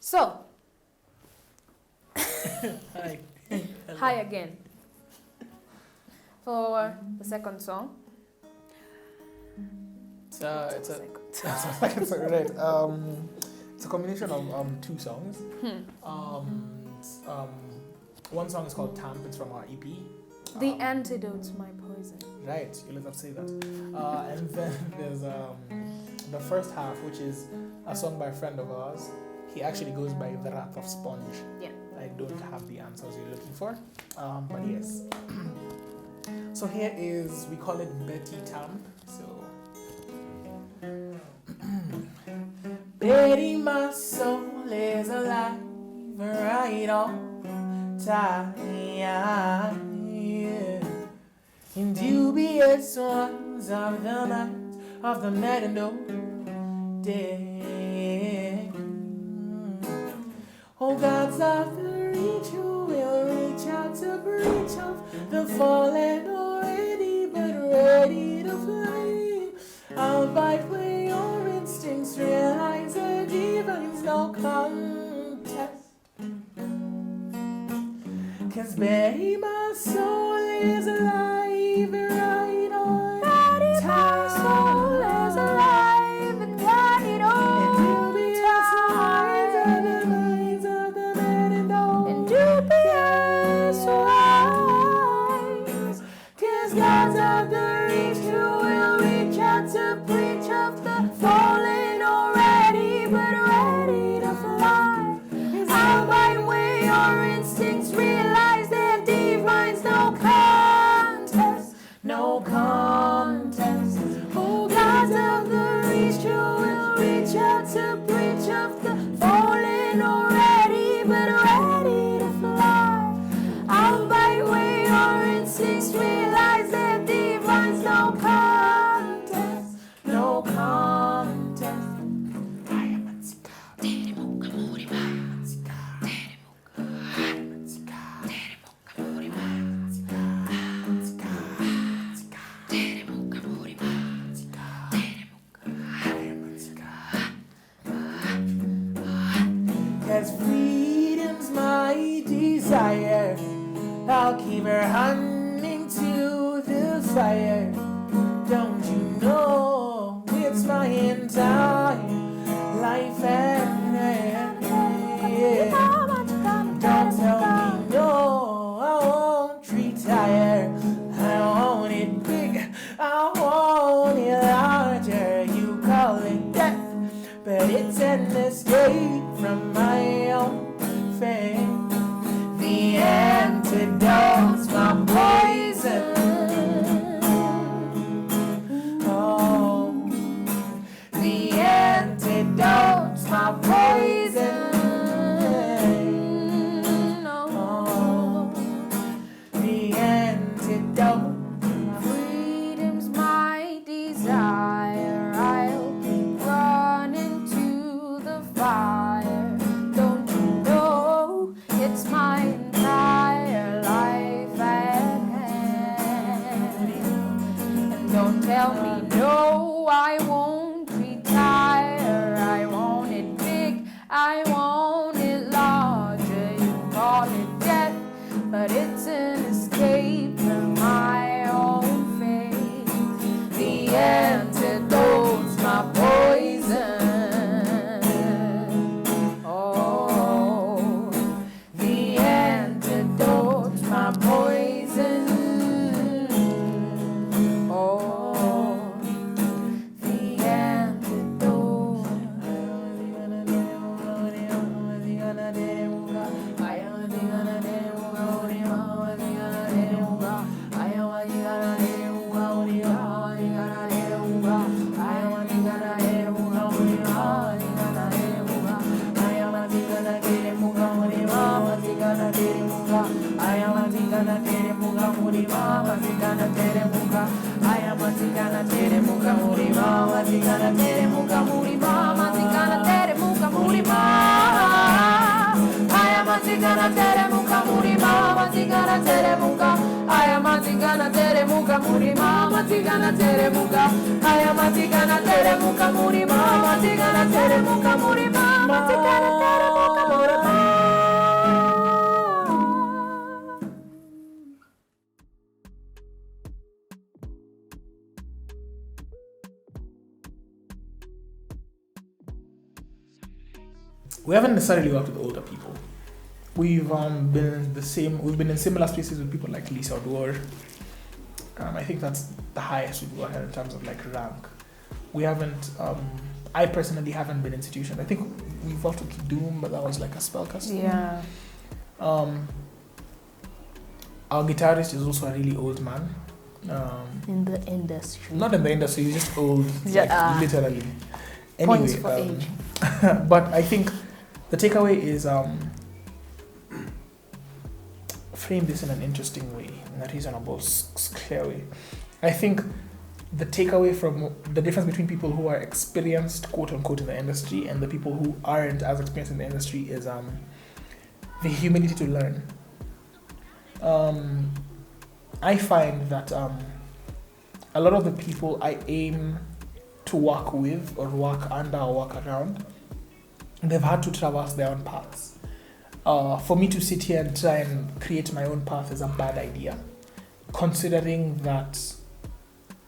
So, Hi. hi again. For the second song. It's a Second. second song, right? It's a combination of two songs. One song is called Tamp. It's from our EP. The antidote's my poison. Right, you let us say that. And then there's the first half, which is a song by a friend of ours. He actually goes by The Wrath of Sponge. Yeah. I don't have the answers you're looking for, but yes. So here is, we call it Betty Tamp. So Betty, my soul is alive right on time. In dubious ones of the night, of the night and day. Oh, God's of the reach, who will reach out to breach of the fallen already, but ready to fly. I'll bite where your instincts realize the divine's no contest. 'Cause baby, my soul is alive right on Betty, time. my soul is alive and right on And dubious eyes of the minds of the men and all. and dubious wise. 'Cause God's of the reach, who will reach out to preach of the fallen already, but ready to fly. I'll bite where your instincts realize that divine's no contest, no contest. Oh, God's of the reach, who will reach out to preach of the fallen already, but ready to fly. I'll bite where your instincts realize that divine's no contest, no contest. I am a Cause freedom's my desire. I'll keep her hunting to the fire. Don't you know it's my entire life and don't tell me no, I won't retire. I want it big, I want it larger. You call it death, but it's an escape from my own fate. The antidote's my poison. Oh, the antidote's my poison. Oh, the antidote. Freedom's my desire. I'll run into the fire. Don't you know it's my entire life at hand? And don't tell me no, I won't retire. I want it big, I want it larger. You call it death, but it's an escape from my own fate. The antidote's my poison. Oh, the antidote's my poison. Oh, the antidote. I am a we haven't necessarily worked with older people. We've been in similar spaces with people like Lisa Odwar. I think that's the highest we've gotten in terms of like rank. We haven't, I personally haven't been institutioned. I think we've worked with Doom, but that was like a spellcaster. Yeah. Our guitarist is also a really old man. In the industry. Not in the industry, he's just old, like, literally. Points Anyway, for age. but I think the takeaway is frame this in an interesting way, in a reasonable, clear way. I think the takeaway from the difference between people who are experienced, quote unquote, in the industry and the people who aren't as experienced in the industry is the humility to learn. I find that a lot of the people I aim to work with or work under or work around, they've had to traverse their own paths. For me to sit here and try and create my own path is a bad idea, considering that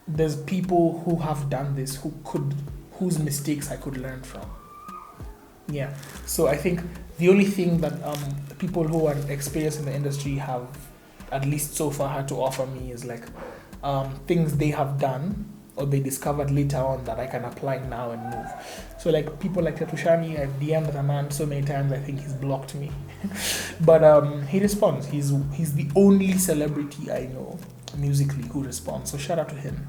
there's people who have done this whose mistakes I could learn from. Yeah, so I think the only thing that people who are experienced in the industry have, at least so far, had to offer me is like things they have done or they discovered later on that I can apply now and move. So like people like Tetushani, I've DM'd the man so many times, I think he's blocked me. But he responds. He's the only celebrity I know musically who responds. So shout out to him,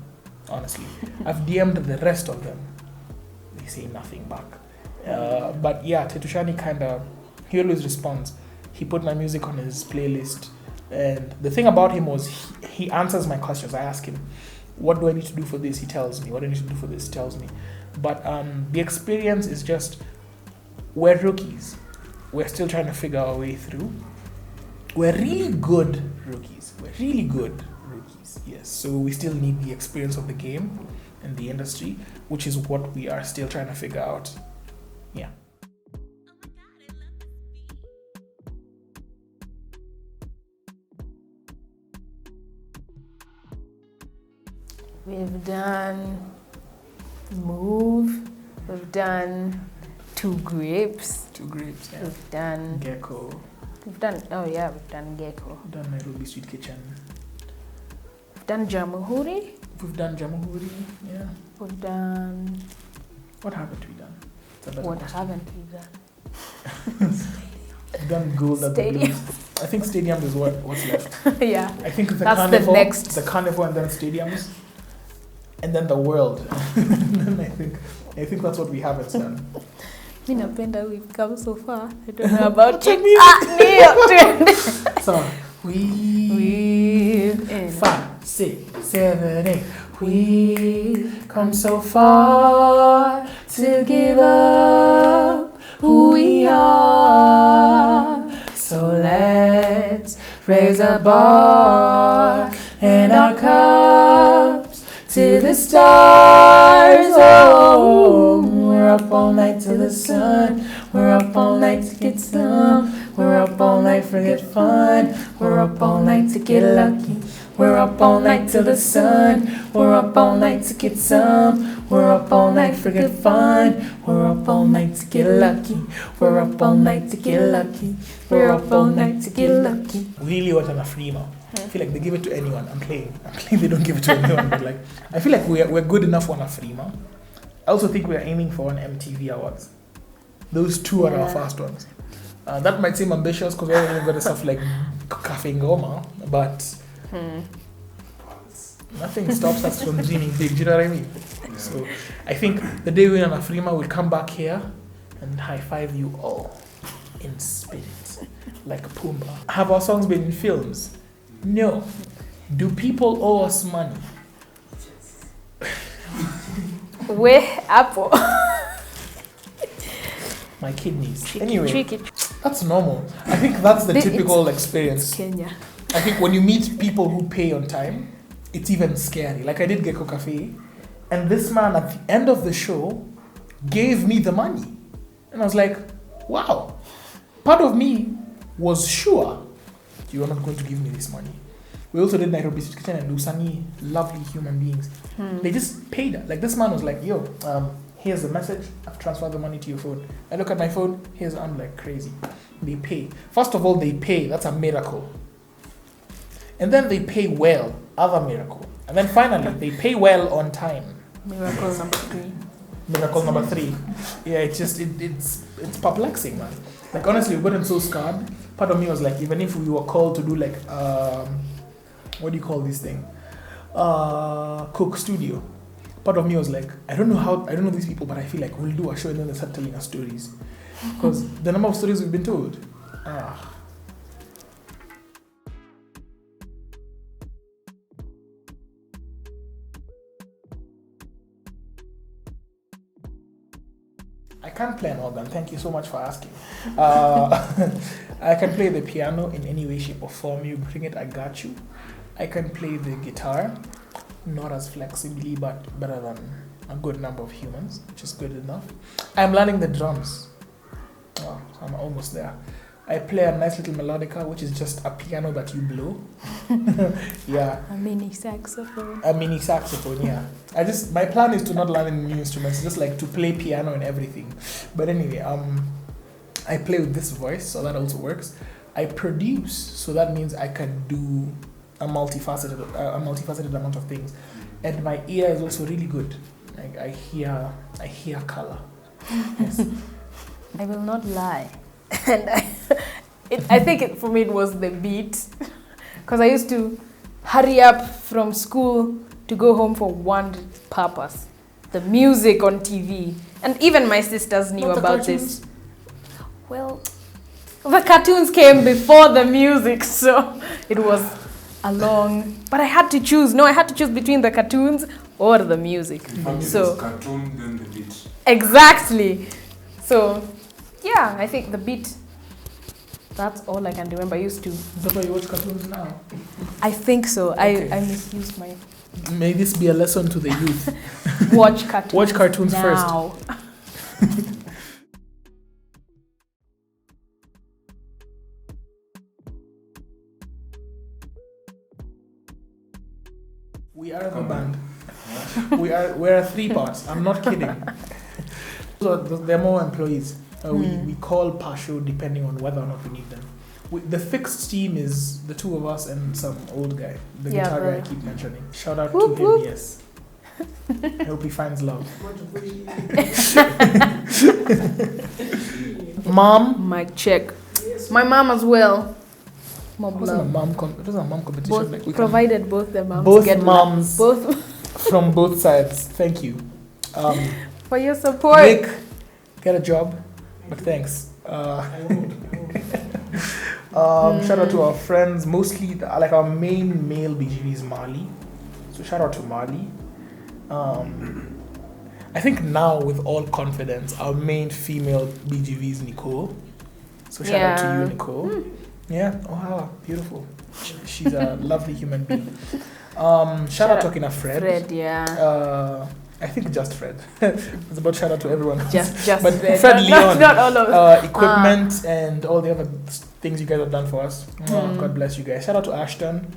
honestly. I've DM'd the rest of them. They say nothing back. But yeah, Tetushani he always responds. He put my music on his playlist. And the thing about him was he answers my questions. I ask him, what do I need to do for this? He tells me. What do I need to do for this? He tells me. But the experience is just, we're rookies. We're still trying to figure our way through. We're really good rookies. Yes. So we still need the experience of the game and the industry, which is what we are still trying to figure out. Yeah. We've done Move. We've done Two Grapes. Yeah. We've done Gecko. We've done Gecko. We've done Nairobi Street Kitchen. We've done Jamhuri. Yeah. We've done. What haven't we done? What haven't we done? We've done Gold at the Stadium. Blues. I think Stadium is what's left. Yeah. I think That's Carnival, the next. the Carnival and then Stadiums. And then the World. And I think that's what we haven't done. We've come so far. I don't know about you. So we've 5, 6, 7, 8. We've come so far to give up who we are. So let's raise a bar and our cups to the stars. Oh, we're up all night to the sun. We're up all night to get some. We're up all night for good fun. We're up all night to get lucky. We're up all night till the sun. We're up all night to get some. We're up all night for good fun. We're up all night to get lucky. We're up all night to get lucky. We're up all night to get lucky. We really want an Afrima. I feel like they give it to anyone. I'm playing they don't give it to anyone. But like, I feel like we're good enough on Afrima. I also think we're aiming for an MTV Awards. Those two are our first ones. That might seem ambitious because we're only got stuff like Cafe Ngoma, but nothing stops us from dreaming big. Do you know what I mean? So I think the day we win an Afrima, we'll come back here and high five you all in spirit, like Pumbaa. Have our songs been in films? No. Do people owe us money? Where Apple? My kidneys. Tricky. That's normal. I think that's the typical experience. Kenya. I think when you meet people who pay on time, it's even scary. Like I did Gecko Cafe, and this man at the end of the show gave me the money. And I was like, wow. Part of me was sure you are not going to give me this money. We also did Nairobi Street Kitchen and Lusani, lovely human beings. They just paid. Like this man was like, yo, Here's the message. I've transferred the money to your phone. I look at my phone. I'm like crazy. They pay. First of all, they pay. That's a miracle. And then they pay well. Other miracle. And then finally, they pay well on time. Miracle number 3. Miracle number 3. Yeah, it's perplexing, man. Like honestly, we gotten so scared. Part of me was like, even if we were called to do like what do you call this thing? Cook studio. Part of me was like, I don't know these people, but I feel like we'll do a show and then they start telling us stories. Because the number of stories we've been told. I can't play an organ. Thank you so much for asking. I can play the piano in any way, shape, or form. You bring it, I got you. I can play the guitar, not as flexibly, but better than a good number of humans, which is good enough. I'm learning the drums. Oh, I'm almost there. I play a nice little melodica, which is just a piano that you blow. Yeah. A mini saxophone. A mini saxophone, yeah. My plan is to not learn any new instruments, just like to play piano and everything. But anyway, I play with this voice, so that also works. I produce, so that means I can do a multifaceted amount of things. And my ear is also really good. Like I hear color. Yes. I will not lie. And I think for me it was the beat. Because I used to hurry up from school to go home for one purpose. The music on TV. And even my sisters knew about this. Well, the cartoons came before the music, so it was a long... But I had to choose. No, I had to choose between the cartoons or the music. So cartoon, then the beat. Exactly. So, yeah, I think the beat, that's all I can remember. I used to... Is that why you watch cartoons now? I think so. Okay. I misused my... May this be a lesson to the youth. Watch cartoons. Watch cartoons now. first. We are the band. We're 3 parts. I'm not kidding. So there are more employees. We call Pasho depending on whether or not we need them. The fixed team is the 2 of us and some old guy, the guitar guy I keep mentioning. Shout out to him, yes. I hope he finds love. Mom? Mic check. My mom as well. Mom It wasn't a mom competition. both, like we provided both the moms both get moms both from both sides. Thank you. for your support. Nick, get a job, but thanks. Shout out to our friends, mostly like our main male BGV is Marley, so shout out to Marley. I think now with all confidence, our main female BGV is Nicole, so shout out to you, Nicole. Yeah, oh wow, beautiful. She's a lovely human being. Shout out to Akina Fred. Fred, yeah. I think just Fred. It's about shout out to everyone else. Just but Fred. Leon, not all of equipment and all the other things you guys have done for us. Oh, God bless you guys. Shout out to Ashton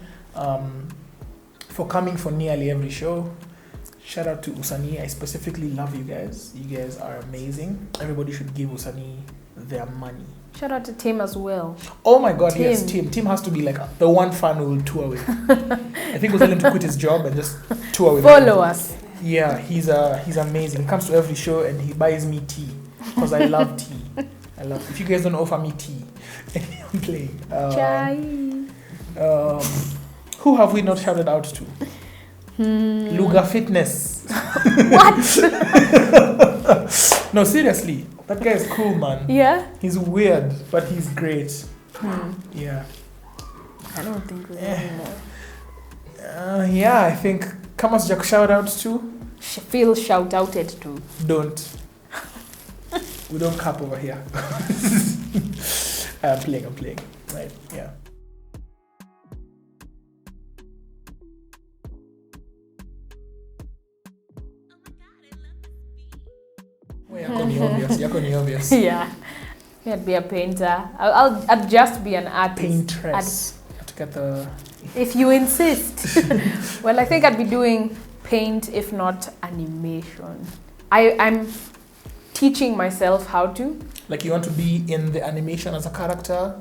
for coming for nearly every show. Shout out to Usani. I specifically love you guys. You guys are amazing. Everybody should give Usani their money. Shout out to Tim as well. Oh my God, yes, Tim. Tim has to be like the one fan who will tour with. I think we'll tell him to quit his job and just tour with Follow us. Yeah, he's amazing. He comes to every show and he buys me tea because I love tea. If you guys don't offer me tea, I'm playing. Chai. Who have we not shouted out to? Luga Fitness. What? No, seriously. That guy is cool, man. Yeah? He's weird, but he's great. Yeah. I don't think we anymore. Yeah, I think Kamas Jack shout outs to. Feel shout outed to. Don't. We don't cap over here. I'm playing. Right, yeah. Yako ni obvious. Yeah. I'd be a painter. I'd just be an artist. Paintress. Have to get the... If you insist. Well, I think I'd be doing paint, if not animation. I'm teaching myself how to. Like you want to be in the animation as a character,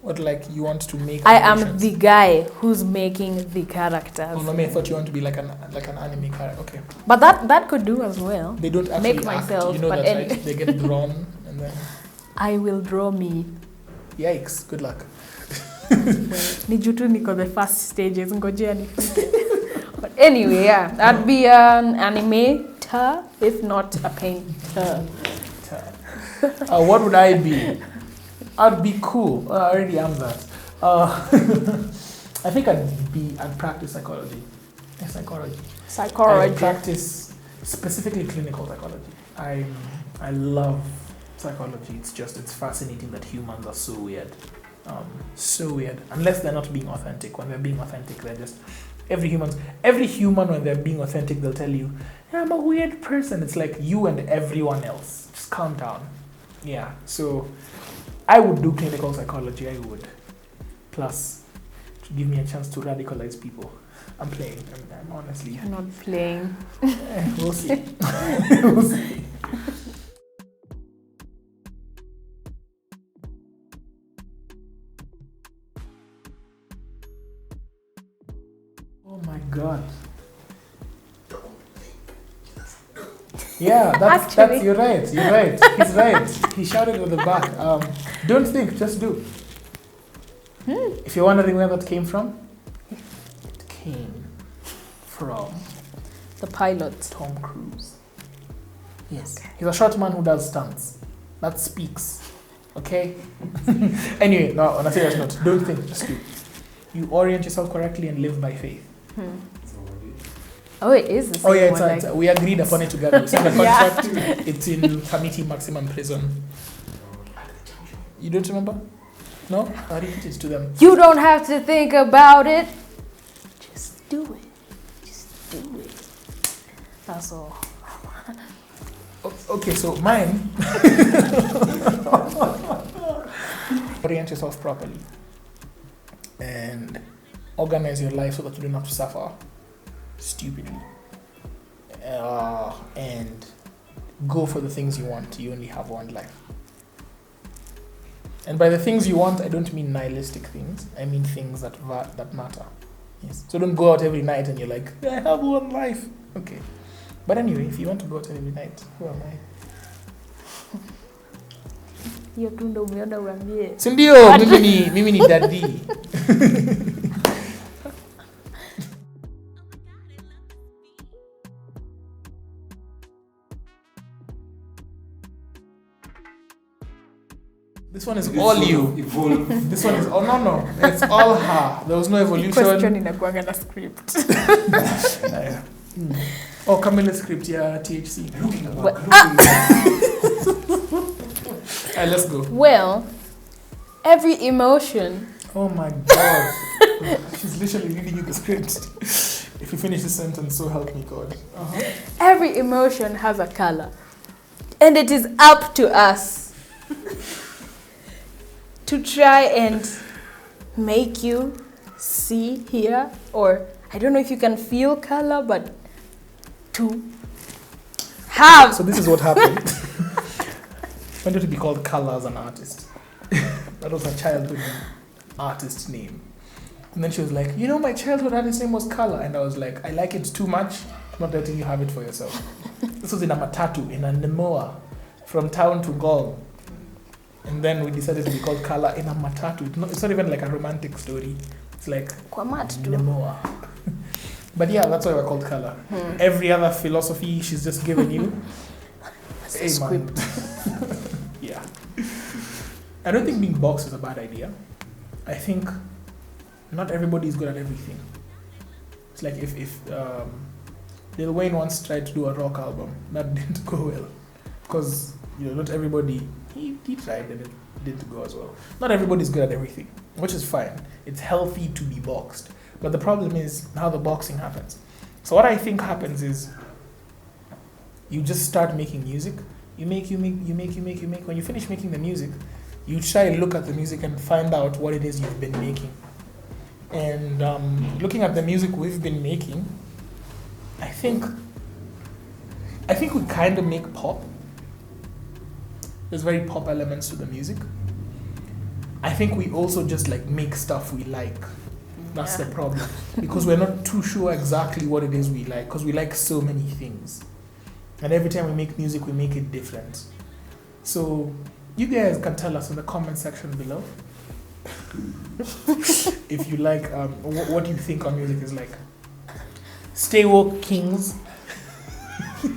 or like you want to make. I am animations? the guy who's making the characters. Oh no, I thought you want to be like an anime character. Okay. But that could do as well. They don't actually Make myself, act. You know but that, right? They get drawn and then. I will draw me. Yikes! Good luck. Ni juu tu niko the first stages, ngojea nifike. But anyway, yeah, I'd be an animator, if not a painter. What would I be? I'd be cool. I already am that. I think I'd practice psychology. Psychology. I practice specifically clinical psychology. I love psychology. It's fascinating that humans are so weird. So weird. Unless they're not being authentic. When they're being authentic, they're just every human when they're being authentic, they'll tell you, I'm a weird person. It's like you and everyone else. Just calm down. Yeah. So I would do clinical psychology. I would. Plus, to give me a chance to radicalize people. I'm playing. I'm honestly. You're not playing. We'll see. We'll see. Oh my God. Yeah, that's you're right. He's right. He shouted at the back. Don't think, just do. If you're wondering where that came from, it came from The pilot. Tom Cruise. Yes. Okay. He's a short man who does stunts. That speaks. Okay? Anyway, no, on a serious note, don't think, just do. You orient yourself correctly and live by faith. Oh, it is the same Oh yeah, one, we agreed upon it together. We signed a contract. It's in Committee Maximum Prison. You don't remember? No? I'll repeat it to them. You don't have to think about it. Just do it. Just do it. That's all. Okay, so mine. Orient yourself properly and organize your life so that you don't have to suffer stupidly. And go for the things you want. You only have one life. And by the things you want, I don't mean nihilistic things. I mean things that matter. Yes. So don't go out every night and you're like, I have one life. Okay. But anyway, if you want to go out every night, who am I? Hiyo tu ndo umeona uambie. Si ndio, mimi ni daddy. This one is all you. Evolve. This one is no. It's all her. There was no evolution. Question inakuanga na script. Yeah. Oh, Camilla script, yeah, THC. Let's go. Well, every emotion. Oh my God. She's literally reading you the script. If you finish this sentence, so help me God. Every emotion has a color. And it is up to us to try and make you see, hear, or I don't know if you can feel color, but to have. So this is what happened. I wanted to be called Color as an artist. That was her childhood artist name. And then she was like, my childhood artist name was Color. And I was like, I like it too much. I'm not letting you have it for yourself. This was in a matatu, in a Nemoa, from town to Gong. And then we decided to be called Color in a matatu. It's not even like a romantic story. It's like Nemoa. But yeah, that's why we're called Color. Every other philosophy she's just given you. Hey, script. Yeah. I don't think being boxed is a bad idea. I think not everybody is good at everything. It's like if Lil Wayne once tried to do a rock album, that didn't go well. Because, not everybody, he tried and it didn't go as well. Not everybody is good at everything, which is fine. It's healthy to be boxed. But the problem is how the boxing happens. So what I think happens is you just start making music. You make. When you finish making the music, you try and look at the music and find out what it is you've been making. And looking at the music we've been making, I think I think we kind of make pop. There's very pop elements to the music. I think we also just like make stuff we like. That's the problem. Because we're not too sure exactly what it is we like, because we like so many things. And every time we make music, we make it different. So you guys can tell us in the comment section below if you like, what you think our music is like. Stay woke, kings. I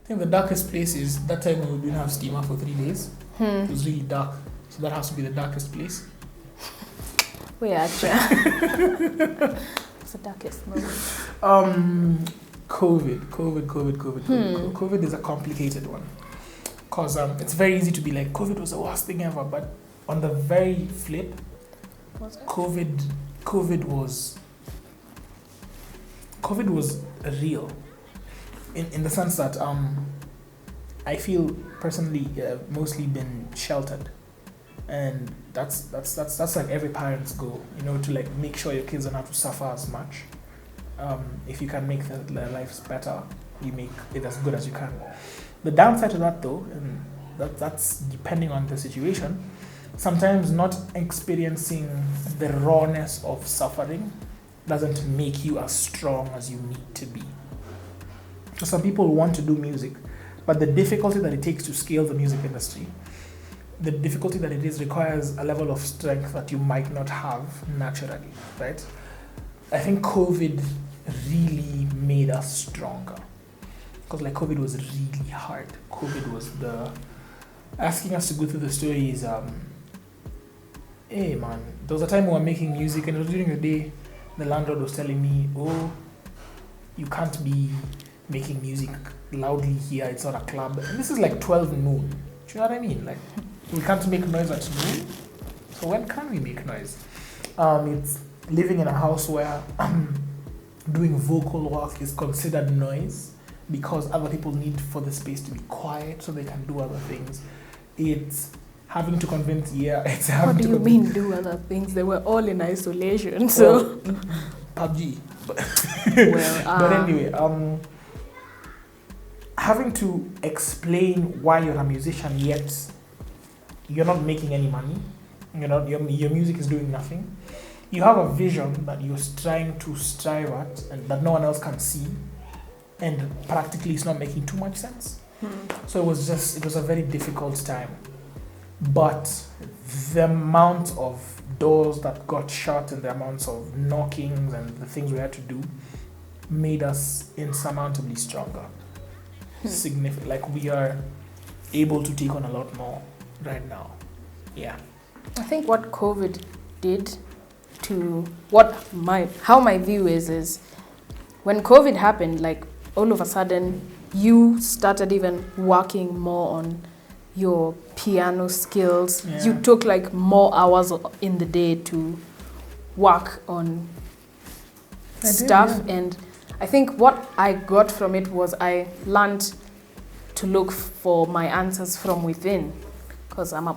think the darkest place is that time when we didn't have steamer for 3 days. It was really dark. So that has to be the darkest place. Wait, actually. What's the darkest moment? COVID is a complicated one. Because it's very easy to be like, COVID was the worst thing ever. But on the very flip, COVID was real. In the sense that I feel personally mostly been sheltered, and that's like every parent's goal, to like make sure your kids don't have to suffer as much. If you can make their lives better, you make it as good as you can. The downside to that though, and that's depending on the situation, sometimes not experiencing the rawness of suffering doesn't make you as strong as you need to be. So some people want to do music, but the difficulty that it takes to scale the music industry, the difficulty that it is requires a level of strength that you might not have naturally, right? I think COVID really made us stronger. Because like COVID was really hard. COVID was asking us to go through the stories. Hey man, there was a time we were making music and it was during the day, the landlord was telling me, oh, you can't be making music loudly here, it's not a club. And this is like 12 noon. Do you know what I mean? Like, we can't make noise at noon. So when can we make noise? It's living in a house where doing vocal work is considered noise because other people need for the space to be quiet so they can do other things. It's having to convince, it's having What do you mean do other things? They were all in isolation, so... PUBG. Well, But anyway, having to explain why you're a musician yet you're not making any money, your music is doing nothing. You have a vision that you're trying to strive at and that no one else can see, and practically it's not making too much sense. So it was a very difficult time. But the amount of doors that got shut and the amounts of knockings and the things we had to do made us insurmountably stronger. Significant, like we are able to take on a lot more right now. Yeah. I think what COVID did to how my view is when COVID happened, like all of a sudden you started even working more on your piano skills. Yeah. You took like more hours in the day to work on stuff. And I think what I got from it was I learned to look for my answers from within, because I'm a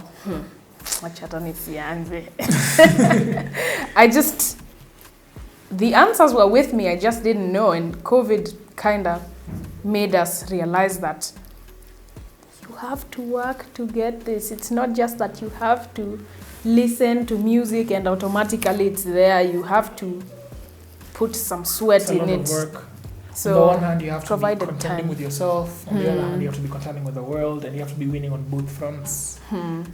the answers were with me, I just didn't know, and COVID kind of made us realize that you have to work to get this. It's not just that you have to listen to music and automatically it's there. You have to put some sweat in it. Work. So on the one hand, you have to be provided contending time with yourself. On the other hand, you have to be contending with the world, and you have to be winning on both fronts. And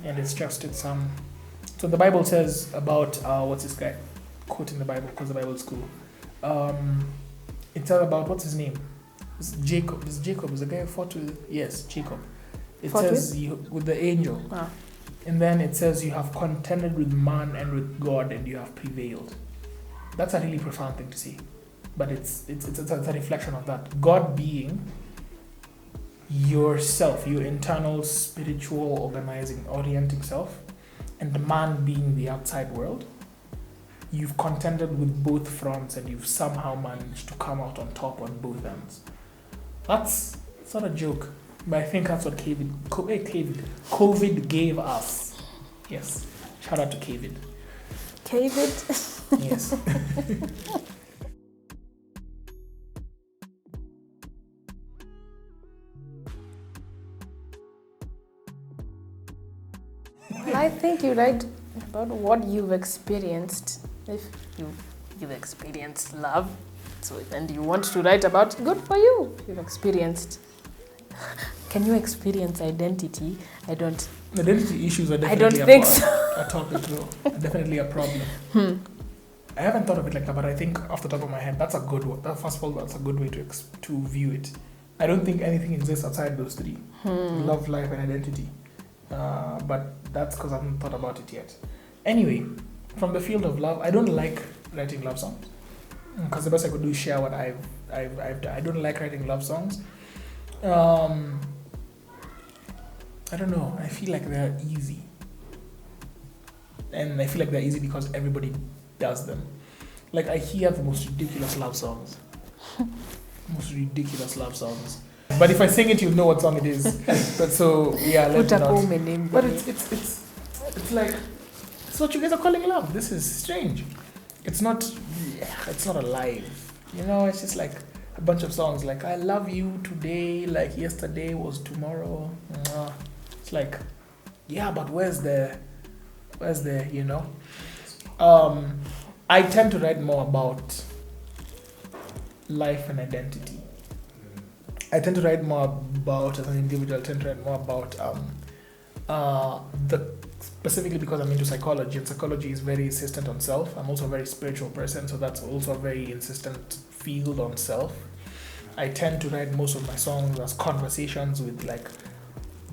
so the Bible says about what's this guy quoting the Bible because the Bible's cool. It says about what's his name? It's Jacob. It's Jacob. Is the guy who fought with? Yes, Jacob. It fought says with the angel. And then it says you have contended with man and with God, and you have prevailed. That's a really profound thing to see. But it's a reflection of that. God being yourself, your internal spiritual orienting self, and the man being the outside world. You've contended with both fronts and you've somehow managed to come out on top on both ends. It's not a joke, but I think that's what COVID gave us. Yes. Shout out to Cavid. Cavid. Yes. I think you write about what you've experienced. If you've experienced love, so and you want to write about, good for you. You've experienced. Can you experience identity? I don't. Identity issues are I definitely don't think so. a topic though. Definitely a problem. I haven't thought of it like that, but I think off the top of my head, that's a good one. First of all, that's a good way to view it. I don't think anything exists outside those three: love, life, and identity. But that's because I haven't thought about it yet. Anyway, from the field of love, I don't like writing love songs because the best I could do is share what I've done. I don't like writing love songs. I don't know. I feel like they're easy, and I feel like they're easy because everybody does them. Like I hear the most ridiculous love songs, But if I sing it, you'll know what song it is. But so yeah, let's not. But it's like it's what you guys are calling love. This is strange. It's not alive. You know, it's just like a bunch of songs like I love you today, like yesterday was tomorrow. It's like, yeah, but where's the you know? I tend to write more about life and identity. I tend to write more about, as an individual, I tend to write more about specifically because I'm into psychology, and psychology is very insistent on self. I'm also a very spiritual person, so that's also a very insistent field on self. I tend to write most of my songs as conversations with like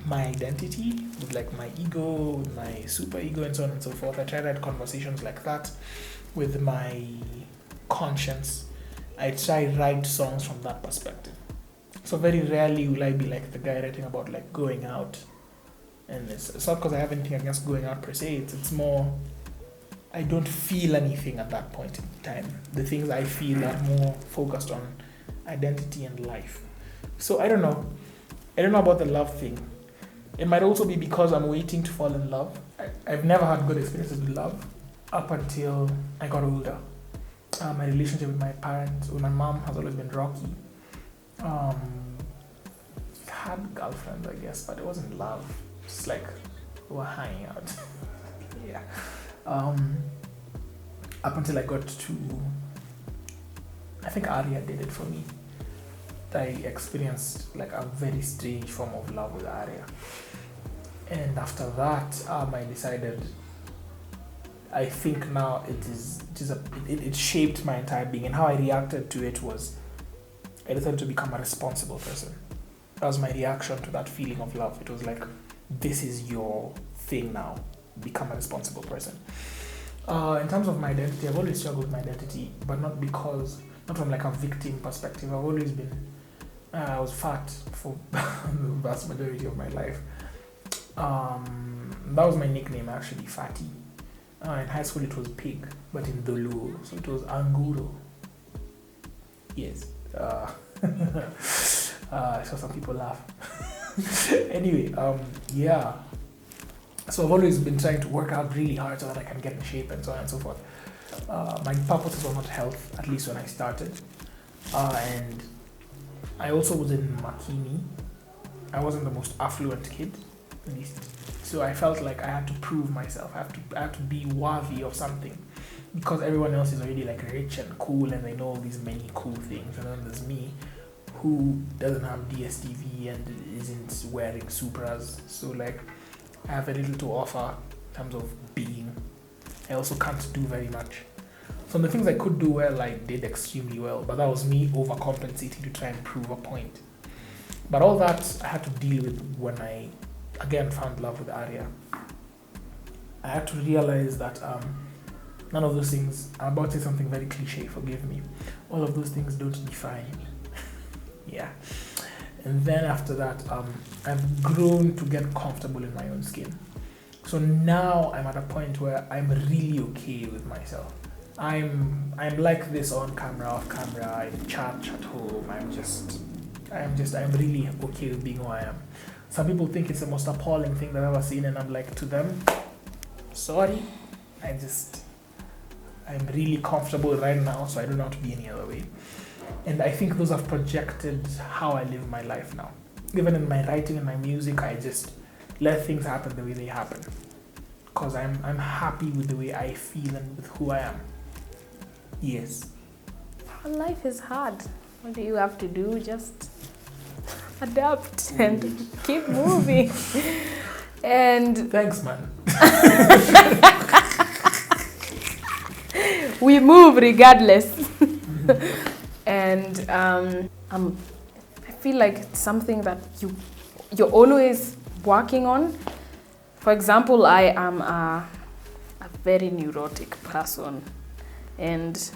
my identity, with like my ego, with my super ego, and so on and so forth. I try to write conversations like that with my conscience. I try to write songs from that perspective. So very rarely will I be like the guy writing about like going out, and it's not because I have anything against going out per se. It's more I don't feel anything at that point in time. The things I feel are more focused on identity and life. So I don't know about the love thing. It might also be because I'm waiting to fall in love. I've never had good experiences with love up until I got older. My relationship with my parents, with my mom, has always been rocky. Had girlfriends, I guess, but it wasn't love. It's like we were hanging out. Yeah. Up until I got to, I think Arya did it for me. I experienced like a very strange form of love with Arya, and after that, I decided. I think now it shaped my entire being, and how I reacted to it was I decided to become a responsible person. That was my reaction to that feeling of love. It was like, this is your thing now. Become a responsible person. In terms of my identity, I've always struggled with my identity, but not from like a victim perspective. I've always been, I was fat for the vast majority of my life. That was my nickname actually, Fatty. In high school it was Pig, but in Dolo, so it was Anguro. Yes. I saw some people laugh. Anyway, yeah. So I've always been trying to work out really hard so that I can get in shape and so on and so forth. My purpose was not health, at least when I started. And I also was in Makini. I wasn't the most affluent kid, at least. So I felt like I had to prove myself. I had to be worthy of something, because everyone else is already like rich and cool and they know all these many cool things, and then there's me who doesn't have DSTV and isn't wearing Supras. So like I have very little to offer in terms of being. I also can't do very much. So the things I could do well, I did extremely well, but that was me overcompensating to try and prove a point. But all that I had to deal with when I again found love with Arya. I had to realize that none of those things, I'm about to say something very cliche, forgive me, all of those things don't define me. Yeah. And then after that, I've grown to get comfortable in my own skin. So now I'm at a point where I'm really okay with myself. I'm like this on camera, off camera, in church, at home. I'm really okay with being who I am. Some people think it's the most appalling thing they've ever seen, and I'm like, to them, sorry, I'm really comfortable right now, so I don't know how to be any other way. And I think those have projected how I live my life now. Even in my writing and my music, I just let things happen the way they happen. Because I'm happy with the way I feel and with who I am. Yes. Life is hard. What do you have to do? Just adapt and keep moving. And Thanks, man. we move regardless. And I feel like it's something that you're always working on. For example, I am a very neurotic person, and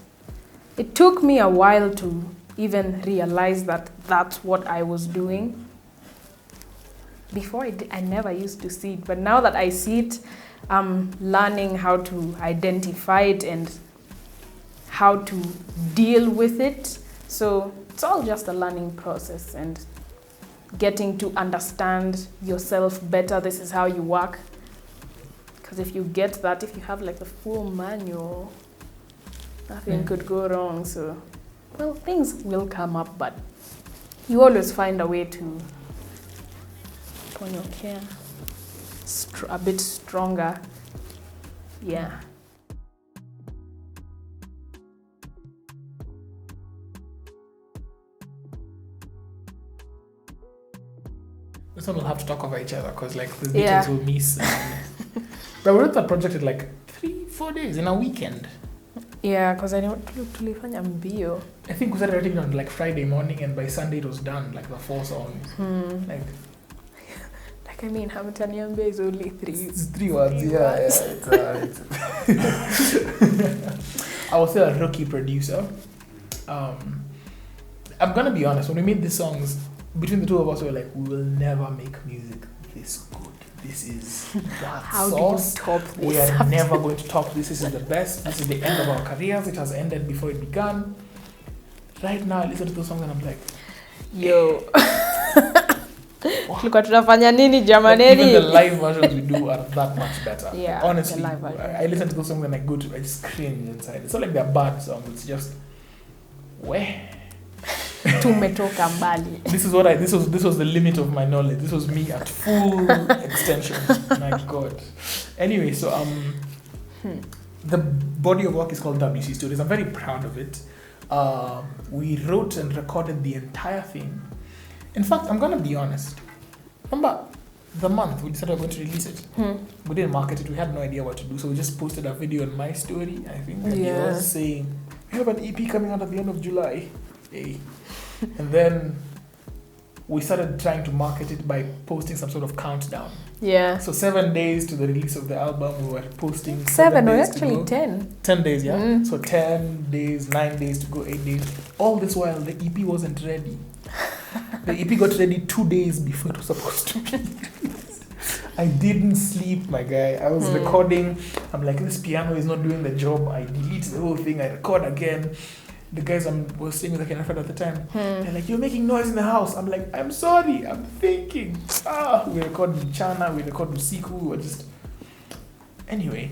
it took me a while to even realize that that's what I was doing. Before I never used to see it, but now that I see it, I'm learning how to identify it and how to deal with it. So it's all just a learning process and getting to understand yourself better. This is how you work. Because if you get that, if you have like the full manual, nothing could go wrong. So, well, things will come up, but you always find a way to put your care a bit stronger. Yeah. This one will have to talk over each other because like the details will miss. But we wrote that project in like 3-4 days in a weekend. Yeah, because I don't tulifanya mbio. I think we started writing on like Friday morning and by Sunday it was done, like the 4 songs. Like I mean, Hamtaniambe is only 3. It's 3 words, yeah. I was still a rookie producer. I'm gonna be honest, when we made these songs, between the two of us, we were like, we will never make music this good. This is that How sauce. do you top this? We are never going to top this. This is the best. This is the end of our careers. It has ended before it began. Right now, I listen to those songs and I'm like, yo. wow. Tulikuwa tunafanya nini Like, jamaneni? even the live versions we do are that much better. Yeah, honestly, the live version. I listen to those songs and I just cringe inside. It's not like they're bad songs. It's just, where? Tumetoka mbali. This was the limit of my knowledge. This was me at full extension. My God. Anyway, so the body of work is called WC Stories. I'm very proud of it. We wrote and recorded the entire thing. In fact, I'm gonna be honest. Remember the month we decided we were going to release it? We didn't market it. We had no idea what to do, so we just posted a video on my story. I think and it was saying we have an EP coming out at the end of July. Hey. And then we started trying to market it by posting some sort of countdown. Yeah. So 7 days to the release of the album, we were posting 7 or days actually 10. 10 days, yeah. So 10 days, 9 days to go, 8 days. All this while, the EP wasn't ready. The EP got ready 2 days before it was supposed to be. I didn't sleep, my guy. I was recording. I'm like, this piano is not doing the job. I delete the whole thing. I record again. The guys I was staying with like, friend at the time, they're like, you're making noise in the house. I'm like, I'm sorry, I'm thinking. We recorded Chana, we recorded Siku, we were just... Anyway,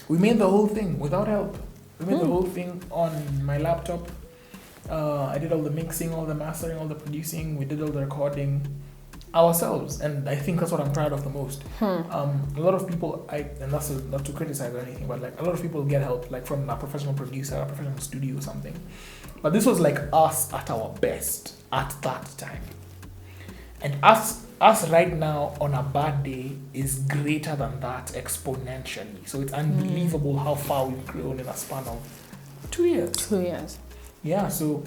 we made the whole thing without help. We made the whole thing on my laptop. I did all the mixing, all the mastering, all the producing. We did all the recording ourselves, and I think that's what I'm proud of the most. A lot of people, and that's not to criticize or anything, but like a lot of people get help, like from a professional producer, a professional studio or something. But this was like us at our best at that time, and us right now on a bad day is greater than that exponentially. So it's unbelievable how far we've grown in a span of 2 years. 2 years. Yeah. So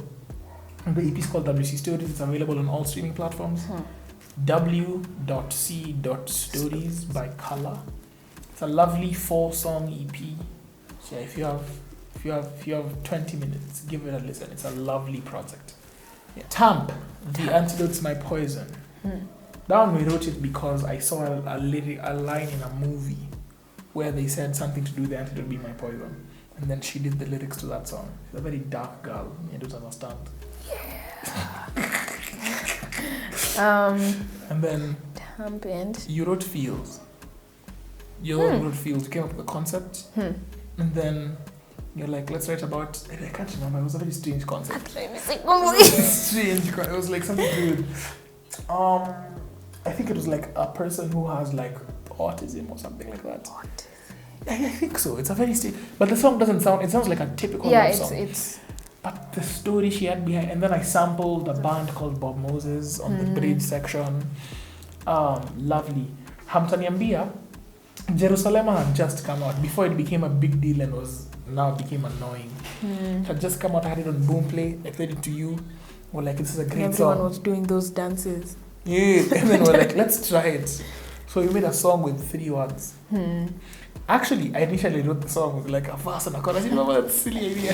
the EP is called WC Stories. It's available on all streaming platforms. W.C.Stories by Color. It's a lovely 4-song EP. So if you have 20 minutes, give it a listen. It's a lovely project. Yeah. Tamp, The Antidote's My Poison. That one we wrote it because I saw a line in a movie where they said something to do the antidote be my poison, and then she did the lyrics to that song. She's a very dark girl. You don't understand. And then Tamp and you wrote Feels. your own world feels. You came up with the concept, and then you're like, let's write about. I can't remember. It was a very strange concept. Strange. It was like something weird. I think it was like a person who has like autism or something like that. I think so. It's a very but the song doesn't sound. It sounds like a typical love song. it's. But the story she had behind, and then I sampled a band called Bob Moses on the bridge section. Lovely. Hampton Yambia, Jerusalem had just come out before it became a big deal and became annoying. It had just come out. I had it on Boomplay. I played it to you. We're like, this is a great song. Everyone was doing those dances. Yeah, and then we're like, let's try it. So we made a song with 3 words. Actually, I initially wrote the song with like a verse and a chorus. You know, that's silly idea.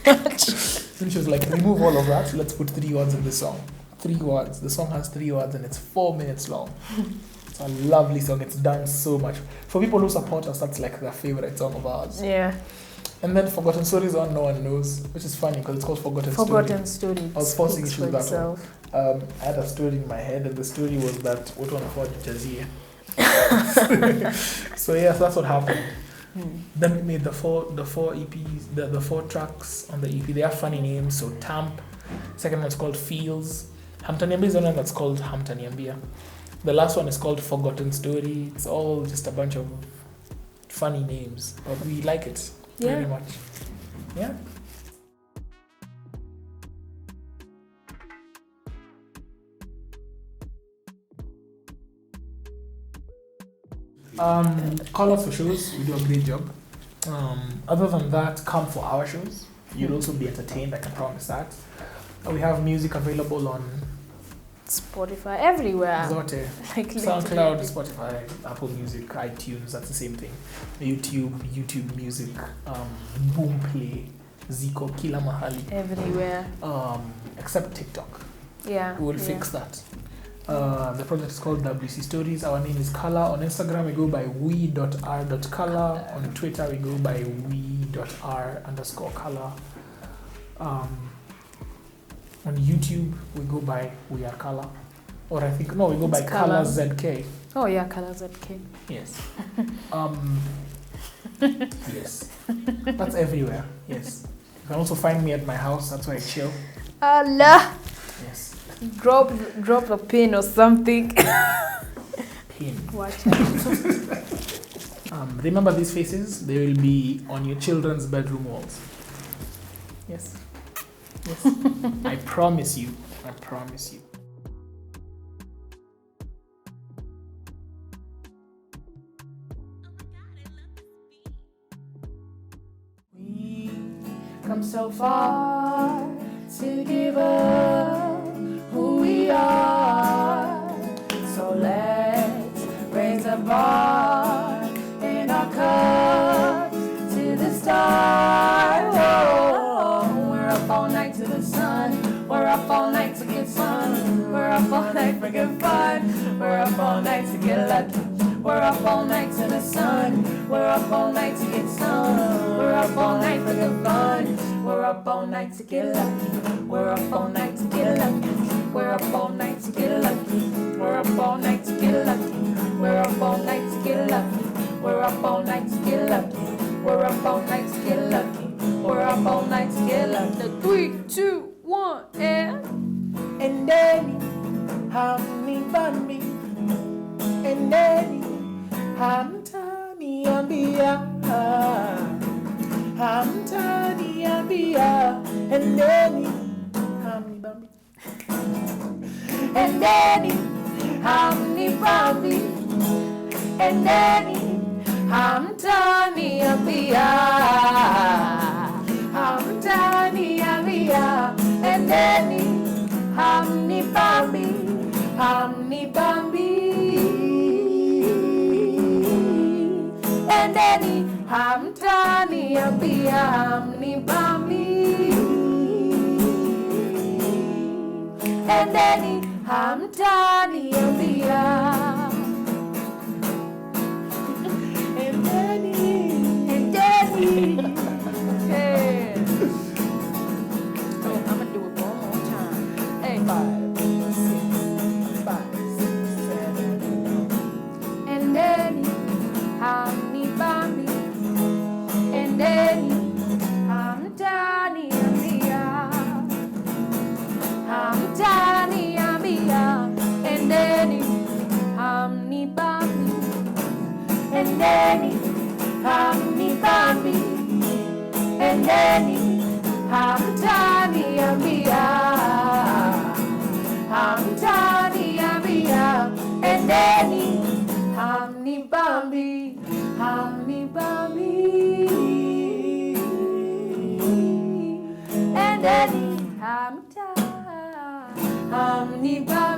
Then she was like, remove all of that. Let's put 3 words in the song. 3 words. The song has 3 words and it's 4 minutes long. It's a lovely song. It's done so much. For people who support us, that's like their favorite song of ours. Yeah. And then Forgotten Stories on No One Knows, which is funny because it's called Forgotten Story. I was forcing issues with that one. I had a story in my head, and the story was that what one afford Jazia. So yes, that's what happened. Then we made the four EPs, the 4 tracks on the EP. They have funny names. So Tamp, second one's called Feels. Hampton Yambia is the one that's called Hampton Yambia. The last one is called Forgotten Story. It's all just a bunch of funny names, but we like it very much. Yeah. Call us for shows. We do a great job. Other than that, come for our shows. You'll also be entertained. I can promise that. We have music available on Spotify, everywhere. Zote, Like SoundCloud, Spotify, Apple Music, iTunes. That's the same thing. YouTube Music, Boomplay, Zico, kila mahali. Everywhere. Except TikTok. Yeah. We will fix that. The project is called WC Stories. Our name is Color. On Instagram, we go by we.r.color. On Twitter, we go by we.r_color. On YouTube, we go by We Are Color. Or I think, no, we go by Color ZK. Oh, yeah, Color ZK. Yes. Yes. That's everywhere. Yes. You can also find me at my house. That's where I chill. Allah! Yes. Drop a pin or something. Pin. Watch out. Remember these faces? They will be on your children's bedroom walls. Yes. Yes. I promise you. I promise you. We come so far to give up who we are. So let's raise a bar in our cups to the stars. Oh, we're up all night to the sun. We're up all night to get sun. We're up all night for good fun. We're up all night to get lucky. We're up all night to the sun. We're up all night to get sun. We're up all night for good fun. We're up all night to get lucky. We're up all night to get lucky. We're up all night to get lucky. We're up all night to get lucky. We're up all night to get lucky. We're up all night to get lucky. We're up all night to get lucky. We're up all night to get lucky. 3, 2, 1, and then Hammy Bambi, and then Hamtani Ambia, Hamtani Ambia, and then Hammy Bambi, and then Hammy Bambi, and then Hamtani Ambia, Hamtani Ambia, and then Hammy Bambi, Hammy Bambi, and then Hamtani Ambia, Hammy Bambi, and then Hamtani Ambia, and then hey. So I'ma do it one more time. Hey, 5, 6, 5, 6, 7, and then endeni hamtaniambia, hamtaniambia, endeni hamnibambi, hamnibambi, endeni hamnibambi.